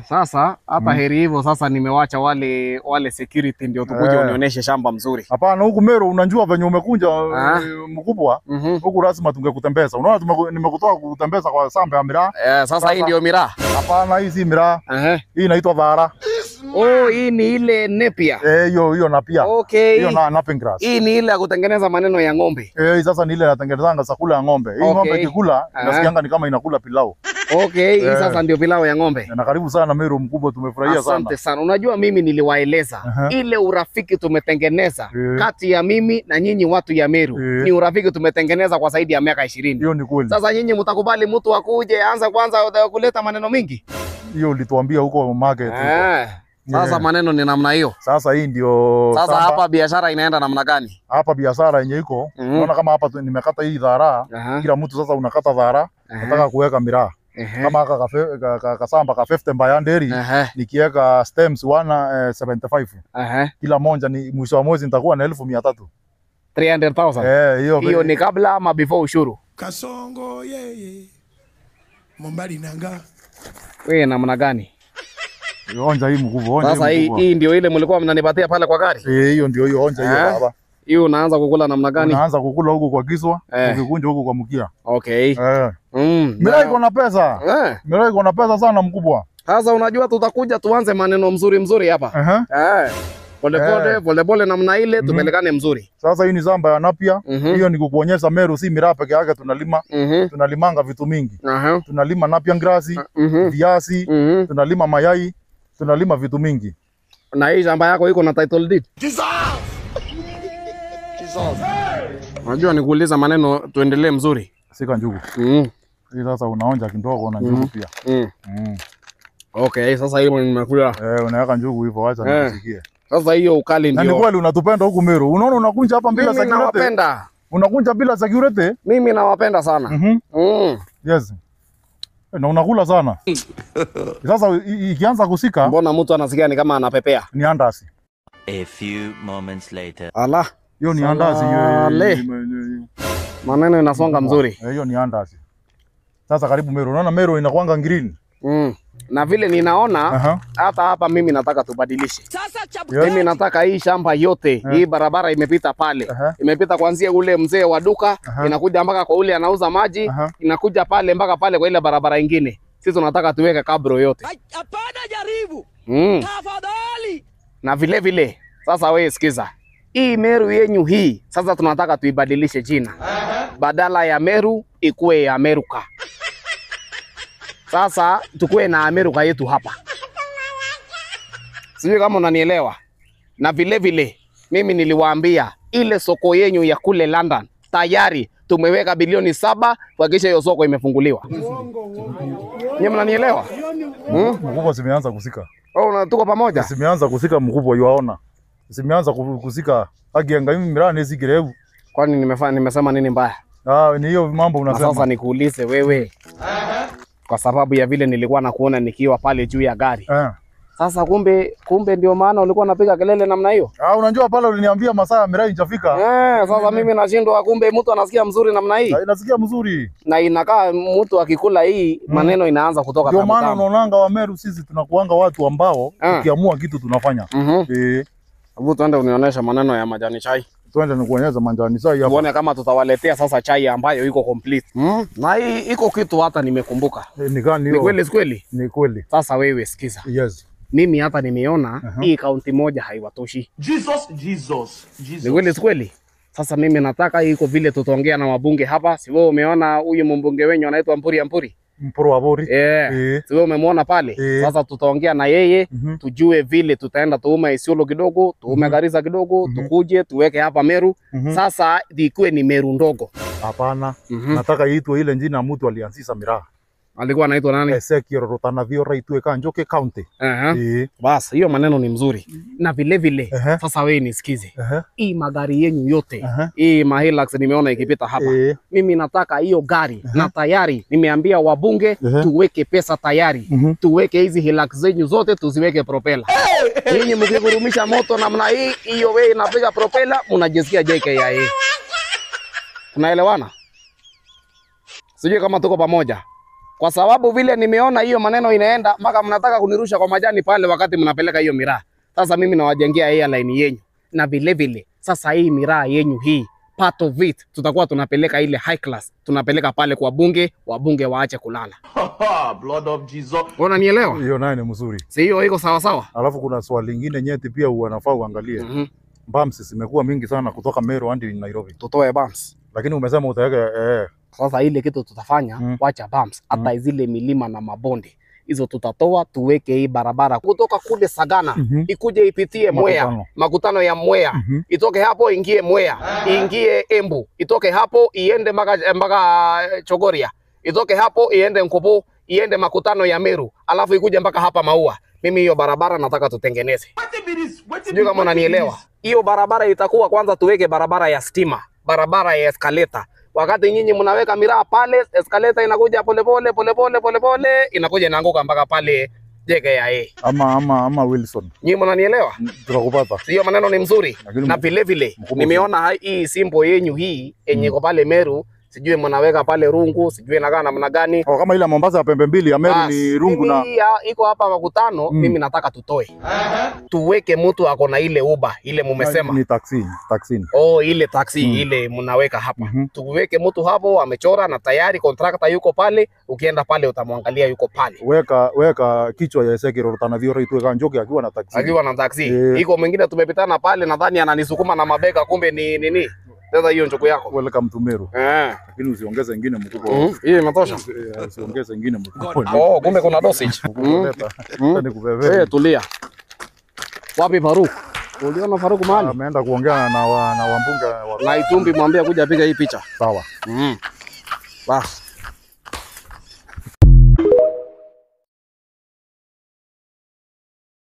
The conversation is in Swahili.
Sasa hata heri hivyo sasa nimewacha wale security ndio tukuje unionyeshe shamba mzuri. Hapana, huku Meru unajua venye umekuja mkubwa. Huku lazima tungekutembeza. Unaona nimekutoa kutembeza kwa shamba ya miraa. Sasa hii ndio miraa. Hapana, hii si miraa. Hii inaitwa dhara. Oh, hii ni ile nepia. Hiyo napia. Okay. Hiyo na napping grass. Hii ni ile ya kutengeneza maneno ya ng'ombe. Hii sasa ni ile inatengenezanga chakula ya ng'ombe. Hii ng'ombe ikikula inasikianga ni kama inakula pilau. Okay, hii sasa ndio pilau ya ng'ombe. Na karibu sana Meru mkubwa, tumefurahia sana. Asante sana. Unajua mimi niliwaeleza ile urafiki tumetengeneza kati ya mimi na nyinyi watu ya Meru. Ni urafiki tumetengeneza kwa zaidi ya miaka 20. Hiyo ni kweli. Sasa nyinyi mtakubali mtu akuje aanze kwanza kuleta maneno mingi? Hiyo ulituambia huko market. Sasa maneno ni namna hiyo. Sasa hii ndio sasa hapa biashara inaenda namna gani? Hapa biashara yenye iko, unaona kama hapa nimekata hii dhara, kila mtu sasa unakata dhara, nataka kuweka miraa. Kama kasamba ka 50 mbayanderi, nikiweka stems 175. Kila moja ni mwisho wa mwezi nitakuwa na 1300. 300,000. Hiyo ni kabla ama before ushuru? Kasongo yeye. Mombali nanga. Wewe namna gani? Onja hii mkubwa, onja. Sasa hii ndio ile mlikuwa mnanipatia pale kwa gari? Hiyo ndio hiyo, onja hiyo baba. Hiyo unaanza kukula namna gani? Unaanza kukula huko kwa kiswa, ukikunja huko kwa mkia. Okay. Miraa iko na pesa. Miraa iko na pesa sana mkubwa. Sasa unajua tutakuja tuanze maneno mzuri hapa. Pole namna ile tupelekane mzuri. Sasa hii ni shamba ya napia. Hiyo ni kukuonyesha Meru si miraa peke yake tunalima. Tunalimanga vitu mingi. Tunalima napia grass, viazi, tunalima mayai, tunalima vitu mingi. Na hii shamba yako iko na title deed? Unajua nikuuliza maneno tuendelee mzuri. Sika njugu. Hii sasa unaonja kidogo na njugu pia. Okay, sasa hiyo nimekula. Unaweka njugu hivyo, acha nisikie. Sasa hiyo ukali ndio. Na ni kweli unatupenda huku Meru. Unaona unakunja hapa bila security. Mimi nawapenda. Unakunja bila security? Mimi nawapenda sana. Yes. Na unakula sana. Sasa ikianza kusika, mbona mtu anasikia ni kama anapepea? Ni andasi. A few moments later. Allah. Hiyo ni andasi. Maneno inasonga mzuri. Hiyo ni andasi. Sasa karibu Meru. Unaona Meru inakuanga green. Na vile ninaona hata hapa mimi nataka tubadilishe. Mimi nataka hii shamba yote, hii barabara imepita pale. Imepita kuanzia ule mzee wa duka, inakuja mpaka kwa ule anauza maji, inakuja pale mpaka pale kwa ile barabara nyingine. Sisi tunataka tuweke kabro yote. Hapana, jaribu. Tafadhali. Na vile sasa wewe sikiza. Hii Meru yenyu hii, sasa tunataka tuibadilishe jina. Badala ya Meru ikuwe ya Amerika. Sasa tukue na Amerika yetu hapa. Sijui kama unanielewa. Na vile mimi niliwaambia ile soko yenyu ya kule London tayari tumeweka bilioni 7 kuhakikisha hiyo soko imefunguliwa. Nyinyi mnanielewa? Mkubwa zimeanza kusika. Tuko pamoja? Zimeanza kusika mkubwa, yuaona. Zimeanza kusika. Agianga mimi miraa nizigireu. Kwani nimesema nini mbaya? Ni hiyo mambo unasema. Sasa nikuulize wewe. Kwa sababu ya vile nilikuwa nakuona nikiwa pale juu ya gari. Sasa kumbe ndio maana ulikuwa unapiga kelele namna hiyo? Unajua pale uliniambia masaa ya miraa injafika. Sasa mimi nashindwa, kumbe mtu anasikia mzuri namna hii. Inasikia mzuri. Na inakaa mtu akikula hii maneno inaanza kutoka tamu. Ndio maana unaonanga wa Meru sisi tunakuanga watu ambao ukiamua kitu tunafanya. Hebu tuende unionyesha maneno ya majani chai. Tuende nikuonyesha majani chai hapa. Tuone kama tutawaletea sasa chai ambayo iko complete. Na hii iko kitu hata nimekumbuka. Ni gani hiyo? Ni kweli kweli? Ni kweli. Sasa wewe sikiza. Yes. Mimi hata nimeona hii kaunti moja haiwatoshi. Jesus. Ni kweli? Sasa mimi nataka hii iko vile tutaongea na wabunge hapa. Si wewe umeona huyu mbunge wenyu anaitwa Mpuri? Mpuru wa Bori. Si wewe umemwona pale? Sasa tutaongea na yeye, tujue vile tutaenda tuume Isiolo kidogo, tuume Garissa kidogo, tukuje tuweke hapa Meru. Sasa ikuwe ni Meru ndogo. Hapana. Nataka iitwe ile jina mtu alianzisha miraa. Alikuwa anaitwa nani? Ezekiel Rotanavio itwe Kanjoke County. Bas, hiyo maneno ni mzuri. Na vile sasa wewe nisikize. Hii magari yenyu yote, hii Hilux nimeona ikipita hapa. Mimi nataka hiyo gari na tayari nimeambia wabunge tuweke pesa tayari. Tuweke hizi Hilux zenyu zote tuziweke propeller. Nyinyi mkigurumisha moto namna hii, hiyo wewe inapiga propeller, unajisikia JKIA. Tunaelewana? Sijui kama tuko pamoja. kwa sababu vile nimeona hiyo maneno inaenda mpaka mnataka kunirusha kwa majani pale wakati mnapeleka hiyo miraa. Sasa mimi nawajengea airline yenyu, na vile vile sasa hii miraa yenyu hii part of it tutakuwa tunapeleka ile high class, tunapeleka pale kwa bunge, wabunge waache kulala. Blood of Jesus. Unanielewa? Hiyo nayo ni mzuri. Si hiyo iko sawa sawa? Alafu kuna swali lingine nyeti pia unafaa uangalie. Bumps zimekuwa mingi sana kutoka Meru hadi Nairobi. Tutoe bumps. Lakini umesema utaweka Sasa ile kitu tutafanya, wacha bumps, hata zile milima na mabonde hizo tutatoa, tuweke hii barabara kutoka kule Sagana ikuje ipitie Mwea, makutano ya Mwea, itoke hapo ingie Mwea, ingie Embu, itoke hapo iende mpaka Chogoria, itoke hapo iende Nkobo, iende makutano ya Meru, alafu ikuje mpaka hapa Maua. Mimi hiyo barabara nataka tutengeneze. Sijui kama unanielewa. Hiyo barabara itakuwa kwanza tuweke barabara ya stima, barabara ya escalator. Wakati nyinyi mnaweka miraa pale, escalator inakuja polepole inakuja inaanguka mpaka pale JKIA. Ama Wilson. Nyinyi mnanielewa? Tunakupata. Hiyo maneno ni mzuri. Na vile vile nimeona hii simbo yenyu hii yenye iko pale Meru, sijui mnaweka pale rungu, sijui inakaa namna gani. Kama ile Mombasa ya pembe mbili ya Meru ni rungu na iko hapa makutano, mimi nataka tutoe. Tuweke mtu ako na ile Uber, ile mumesema. Ni taxi. Ile taxi ile mnaweka hapa. Tuweke mtu hapo amechora na tayari contractor yuko pale, ukienda pale utamwangalia yuko pale. Weka kichwa ya Ezekiel Rotanaviora itwe Njoki akiwa na taxi. Akiwa na taxi. Iko mwingine tumepitana pale nadhani ananisukuma na mabega kumbe ni nini? Sasa hiyo njuku yako. Welcome to Meru. Lakini usiongeze nyingine mkubwa. Hiyo inatosha. Usiongeze nyingine mkubwa. Kumbe kuna dosage. Tulia. Wapi Faruk? Uliona Faruk mahali? Ameenda kuongea na wambunge na Itumbi, mwambie kuja piga hii picha. Sawa. Bas.